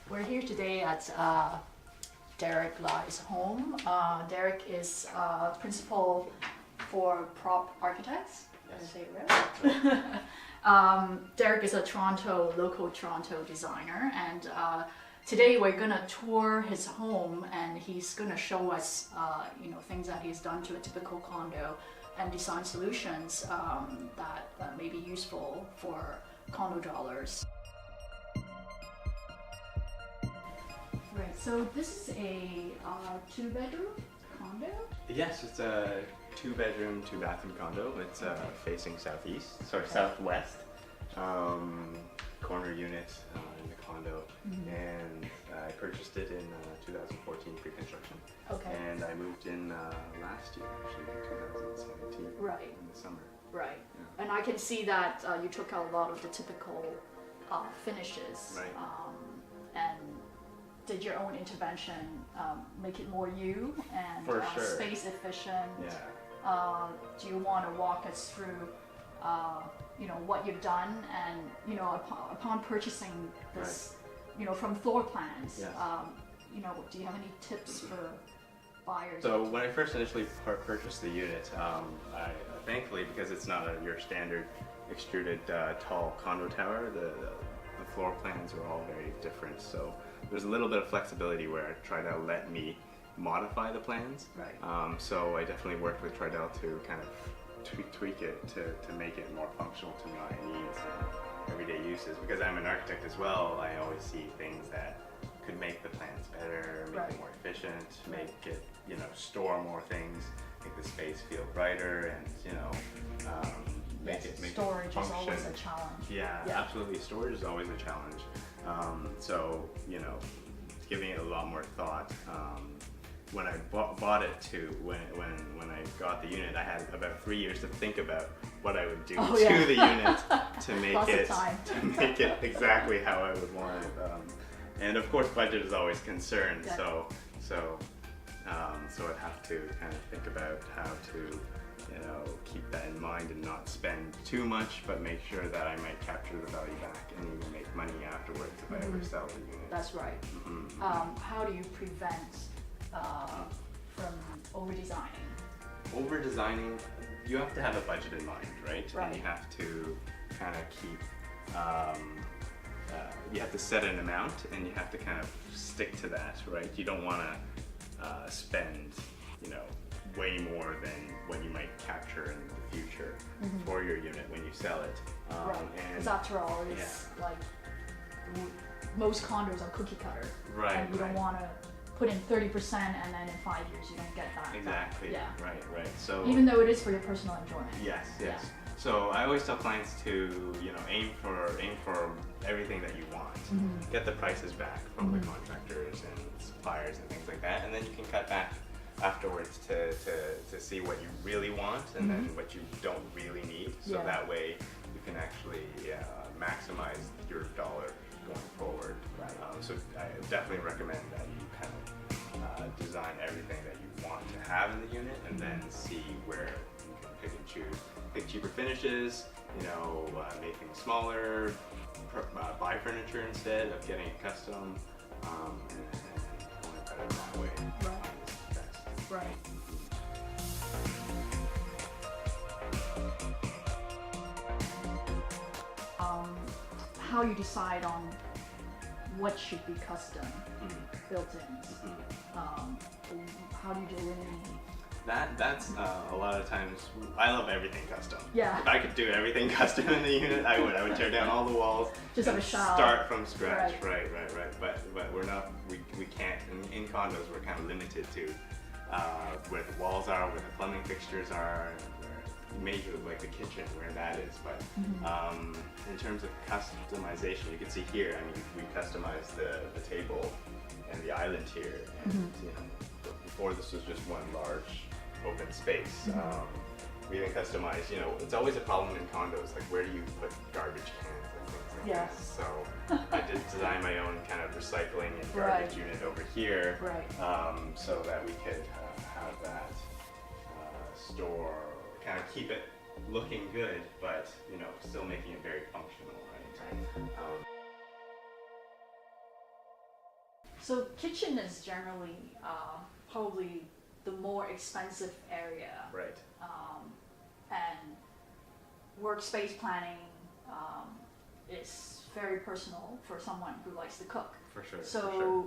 We're here today at Derrick Lai's home. Derrick is principal for Prop Architects. Did I say it right? Derrick is a local Toronto designer, and today we're gonna tour his home, and he's gonna show us, things that he's done to a typical condo, and design solutions that may be useful for condo dwellers. Right, so this is a two-bedroom condo? Yes, it's a 2-bedroom, 2-bathroom condo. It's facing southwest. Corner unit in the condo, and I purchased it in 2014 pre-construction. Okay. And I moved in last year, actually, in 2017. Right. In the summer. Right. Yeah. And I can see that you took out a lot of the typical finishes. Right. And did your own intervention make it more you and For sure. space efficient? Yeah. Do you want to walk us through what you've done, and upon purchasing this, from floor plans, Yes. do you have any tips for buyers? So when I first initially purchased the unit, I thankfully, because it's not your standard extruded tall condo tower, the floor plans are all very different. So there's a little bit of flexibility where Tridel let me modify the plans. Right. So I definitely worked with Tridel to kind of tweak it to make it more functional to my needs and everyday uses. Because I'm an architect as well, I always see things that could make the plans better, make it more efficient, make it, store more things, make the space feel brighter, and make storage it function. is always a challenge. Yeah, absolutely. Storage is always a challenge. So giving it a lot more thought. When I bought it when I got the unit, I had about 3 years to think about what I would do to the unit to make it exactly how I would want it. And of course, budget is always concerned. Yeah. So I'd have to kind of think about how to keep that in mind and not spend too much, but make sure that I might capture the value back and even make money afterwards if I ever sell the unit. That's right. How do you prevent from over-designing? Over-designing, you have to have a budget in mind, right? Right. And you have to kind of keep, you have to set an amount and you have to kind of stick to that, right? You don't want to spend, way more than what you might capture in the future for your unit when you sell it. Right, because after all, it's like most condos are cookie cutter. Right. And you don't want to put in 30% and then in 5 years you don't get that. Exactly. Yeah. Right. So even though it is for your personal enjoyment. Yes. Yeah. So I always tell clients to aim for everything that you want. Get the prices back from the contractors and suppliers and things like that, and then you can cut back afterwards to see what you really want and then what you don't really need. So that way you can actually maximize your dollar going forward. Right. So I definitely recommend that you kind of design everything that you want to have in the unit, and then see where you can pick and choose. Pick cheaper finishes, make things smaller, buy furniture instead of getting it custom, and going better that way. Right. Right. How you decide on what should be custom built-ins? How do you delineate? That's a lot of times, I love everything custom. Yeah. If I could do everything custom in the unit, I would. I would tear down all the walls. Just have a shower. Start from scratch. Right. But we're not, we can't, in condos we're kind of limited to where the walls are, where the plumbing fixtures are, and major, like the kitchen, where that is. But in terms of customization, you can see here, we customized the table and the island here. And before this was just one large open space. We then customize, it's always a problem in condos, like where do you put garbage cans and things like this. So I did design my own kind of recycling and garbage unit over here, so that we could have that store, kind of keep it looking good, but still making it very functional, right? So kitchen is generally probably the more expensive area, Right. and workspace planning is very personal for someone who likes to cook. For sure. So, for sure.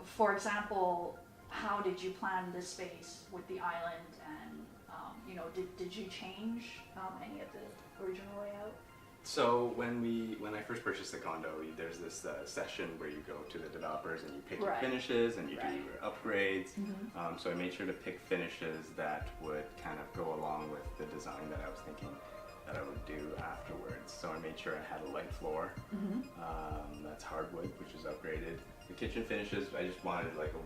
for example, how did you plan this space with the island, and did you change any of the original layout? So when I first purchased the condo, there's this session where you go to the developers and you pick your Right. finishes and you do Right. your upgrades. Mm-hmm. So I made sure to pick finishes that would kind of go along with the design that I was thinking that I would do afterwards. So I made sure I had a light floor. Mm-hmm. That's hardwood, which is upgraded. The kitchen finishes, I just wanted like a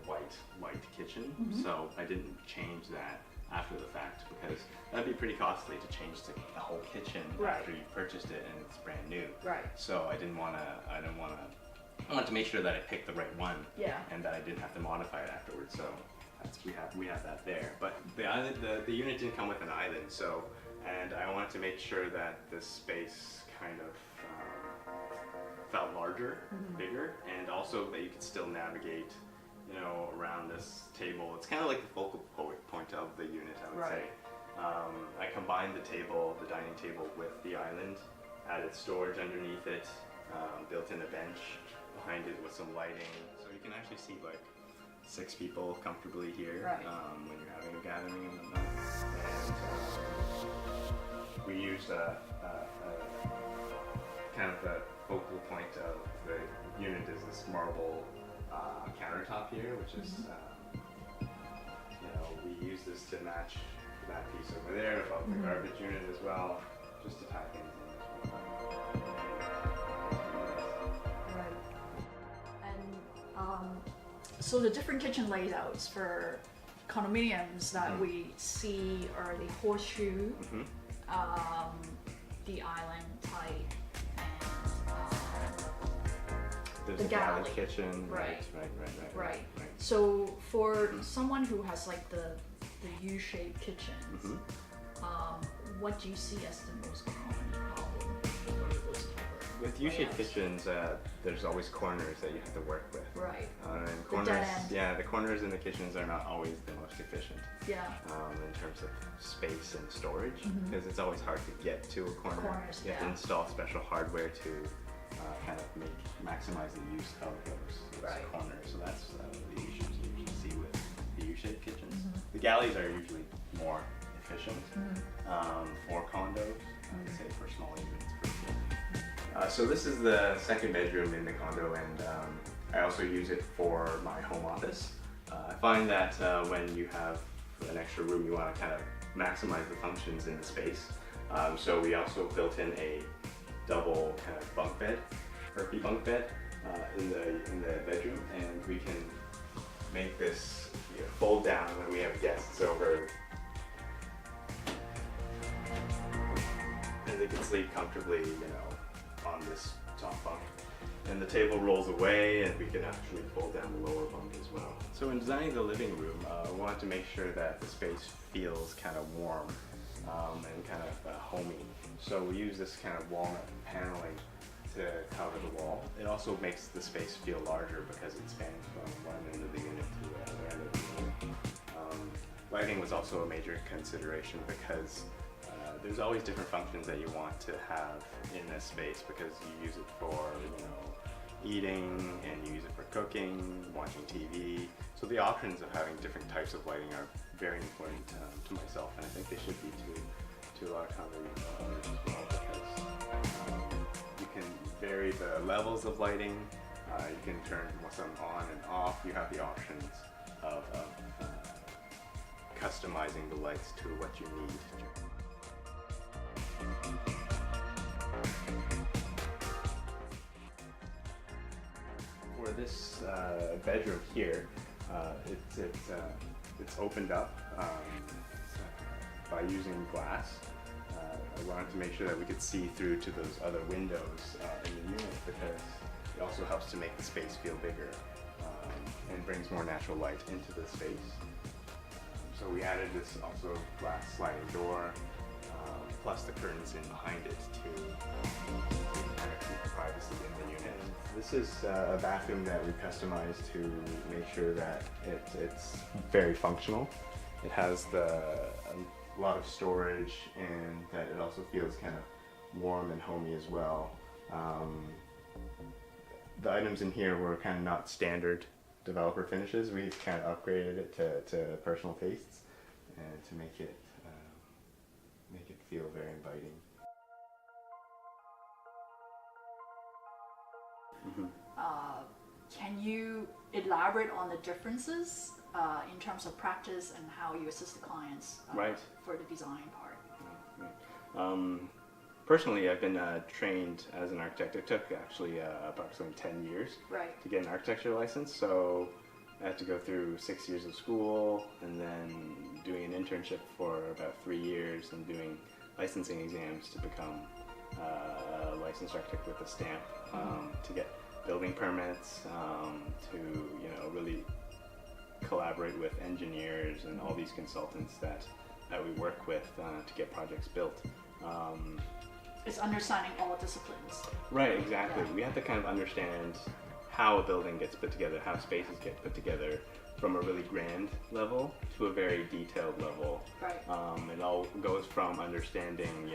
white kitchen. Mhm. So I didn't change that after the fact because that'd be pretty costly to change the whole kitchen Right. after you purchased it and it's brand new. Right. So I wanted to make sure that I picked the right one. Yeah. And that I didn't have to modify it afterwards. So we have that there. But the island, the unit didn't come with an island. So, and I wanted to make sure that this space kind of felt larger, Mhm. bigger, and also that you could still navigate, around this table. It's kind of like the focal point of the unit, I would say. I combined the dining table with the island, added storage underneath it, built in a bench behind it with some lighting, so you can actually see like 6 people comfortably here Right. when you're having a gathering and whatnot. And we used kind of the focal point of the unit is this marble countertop here, which is, we use this to match that piece over there above the garbage unit as well, just to tie things in as well. Right. And so the different kitchen layouts for condominiums that we see are the horseshoe, Mhm. the island type, There's The a galley galley. kitchen. Right. Right. So for someone who has like the U-shaped kitchens, Mhm. what do you see as the most common problem for those type of With U-shaped layouts? kitchens, there's always corners that you have to work with. Right. And The corners, dead end. yeah, the corners in the kitchens are not always the most efficient Yeah. in terms of space and storage, Mhm. because it's always hard to get to a corner. Corners, You have to yeah. install special hardware to kind of maximize the use of those Right. corners. So that's the issues you usually see with the U-shaped kitchens. Mhm. The galleys are usually more efficient Mhm. for condos, I would say for small units. For sure. So this is the second bedroom in the condo, and I also use it for my home office. I find that when you have an extra room, you want to kind of maximize the functions in the space. So we also built in a double kind of bunk bed, Murphy bunk bed in the bedroom, and we can make this fold down when we have guests over, and they can sleep comfortably, on this top bunk. And the table rolls away, and we can actually fold down the lower bunk as well. So in designing the living room, I wanted to make sure that the space feels kind of warm and kind of homey. So we use this kind of walnut paneling to cover the wall. It also makes the space feel larger because it spans from one end of the unit to the other end of the unit. Lighting was also a major consideration because there's always different functions that you want to have in this space because you use it for, eating, and you use it for cooking, watching TV. So the options of having different types of lighting are very important to myself, and I think they should be to a lot of condo owners as well, because you can vary the levels of lighting. You can turn some on and off. You have the options of customizing the lights to what you need. For this bedroom here, it's opened up by using glass. I wanted to make sure that we could see through to those other windows in the unit because it also helps to make the space feel bigger and brings more natural light into the space. So we added this also glass sliding door, plus the curtains in behind it to kind of keep the privacy in the unit. And this is a bathroom that we customized to make sure that it's very functional. It has a lot of storage, and that it also feels kind of warm and homey as well. The items in here were kind of not standard developer finishes. We've kind of upgraded it to personal tastes and to make it feel very inviting. Can you elaborate on the differences in terms of practice and how you assist the clients for the design part? Personally, I've been trained as an architect. It took actually approximately 10 years to get an architecture license. So I had to go through 6 years of school and then doing an internship for about 3 years and doing licensing exams to become a licensed architect with a stamp, to get building permits, to really collaborate with engineers and all these consultants that we work with to get projects built. It's understanding all disciplines. Right, exactly. We have to kind of understand how a building gets put together, how spaces get put together, from a really grand level to a very detailed level. Right. It all goes from understanding,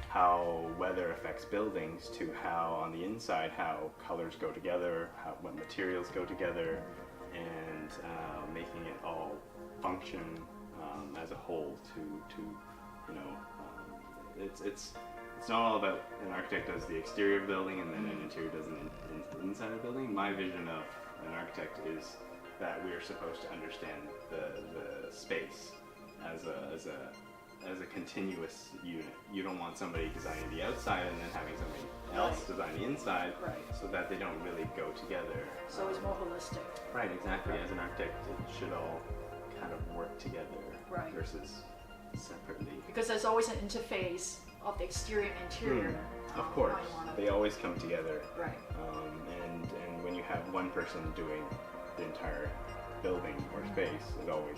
how weather affects buildings to how on the inside, how colors go together, what materials go together, and making it all function as a whole it's not all about an architect does the exterior of the building and then an interior does the inside of the building. My vision of an architect is that we are supposed to understand the space as a continuous unit. You don't want somebody designing the outside and then having somebody else design the inside, so that they don't really go together. So it's more holistic. Right, exactly. As an architect, it should all kind of work together versus separately. Because there's always an interface of the exterior and interior. Of course, they always come together. Right. And when you have one person doing the entire building or space, it always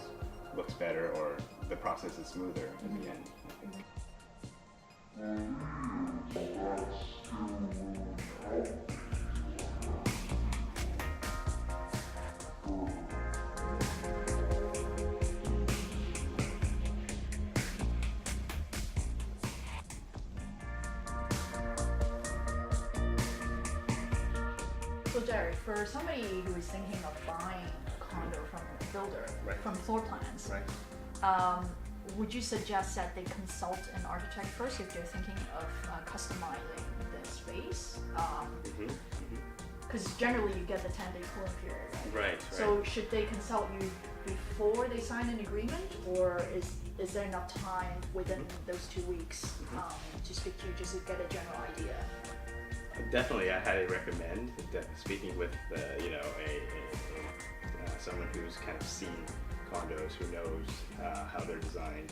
looks better, or the process is smoother in the end, I think. So Derrick, for somebody who is thinking of buying a condo from a builder, from floor plans, would you suggest that they consult an architect first if they're thinking of customizing the space? Because generally you get the 10-day cooling period, Right. So should they consult you before they sign an agreement, or is there enough time within those 2 weeks to speak to you just to get a general idea? Definitely, I highly recommend speaking with someone who's kind of seen condos, who knows how they're designed,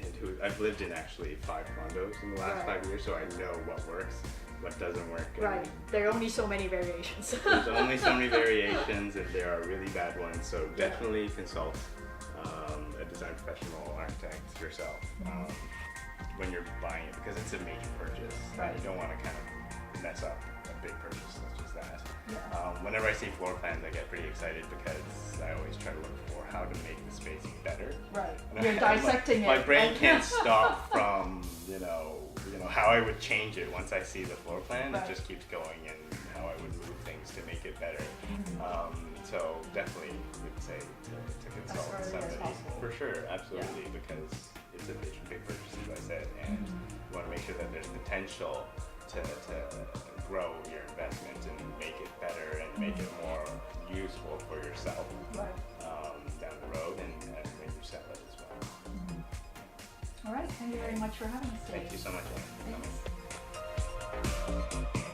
and who I've lived in actually 5 condos in the last 5 years, so I know what works, what doesn't work. Right. There are only so many variations. There's only so many variations, and there are really bad ones. So definitely consult a design professional, architect yourself. When you're buying it, because it's a major purchase. You don't want to kind of mess up a big purchase such as that. Whenever I see floor plans, I get pretty excited because I always try to look for how to make the space better. You're dissecting it. My brain can't stop from how I would change it once I see the floor plan. It just keeps going, and how I would move things to make it better. So definitely, would say to consult somebody for sure, absolutely, because it's a big purchase, as I said, and you want to make sure that there's potential to grow your investment and make it better and make it more useful for yourself down the road, and when you sell it as well. All right, thank you very much for having us today. Thank you so much, Ellen. Thanks.